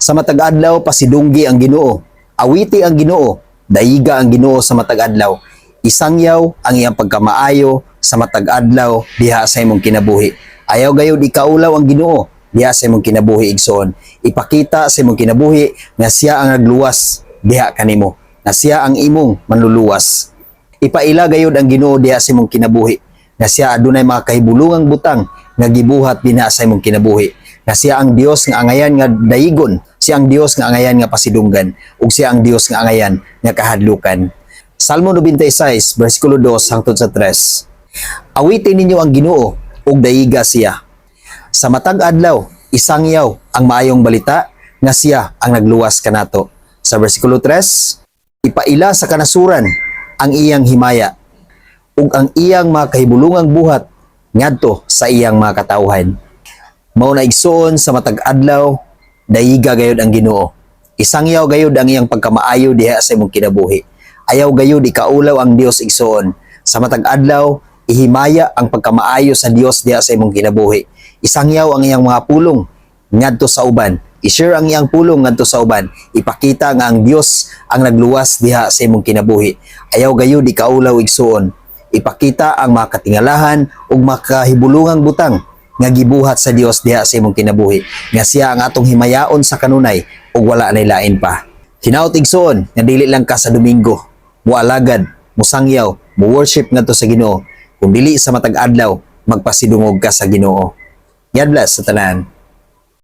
Sa matag adlaw pasidunggi ang Ginoo, awiti ang Ginoo, daiga ang Ginoo sa matag adlaw. Isangyaw ang iyang pagkamaayo sa matag adlaw diha sa imong kinabuhi. Ayaw gayud ikaulaw ang Ginoo diha sa imong kinabuhi igsoon. Ipakita sa imong kinabuhi nga siya ang nagluwas diha kanimo, nga siya ang imong manluluwas. Ipaila gayud ang Ginoo diha sa imong kinabuhi, nga siya adunay mga kahibulungang butang nga gibuhat dinha sa imong kinabuhi. Nga siya ang Dios nga angayan nga daigon, siya ang Dios nga angayan nga pasidunggan, ug siya ang Dios nga angayan nga kahadlukan. Salmo 96 bersikulo 2 hangtod sa 3. Awitin ninyo ang Ginoo ug daiga siya. Sa matag adlaw isangyaw ang maayong balita nga siya ang nagluwas kanato. Sa bersikulo 3, ipaila sa kanasuran ang iyang himaya ug ang iyang mga kahibulungang buhat ngadto sa iyang mga katawhan. Mao na igsoon sa matag adlaw, daiga gayud ang Ginoo. Isangyaw gayud ang iyang pagkamaayo diha sa imong kinabuhi. Ayaw gayud ikaulaw ang Dios igsoon. Sa matag adlaw, ihimaya ang pagkamaayo sa Dios diha sa imong kinabuhi. Isangyaw ang iyang mga pulong ngadto sa uban. I-share ang iyang pulong ngadto sa uban. Ipakita nga ang Dios ang nagluwas diha sa imong kinabuhi. Ayaw gayud ikaulaw igsoon. Ipakita ang mga katingalahan ug mga kahibulungang butang nga gibuhat sa Dios diha sa imong kinabuhi, nga siya ang atong himayaon sa kanunay ug wala nay lain pa. Hinaut igsoon nga dili lang ka sa Domingo mualagad, musangyaw, mo-worship ngadto sa Ginoo, kung dili sa matag adlaw magpasidungog ka sa Ginoo. God bless sa tanan.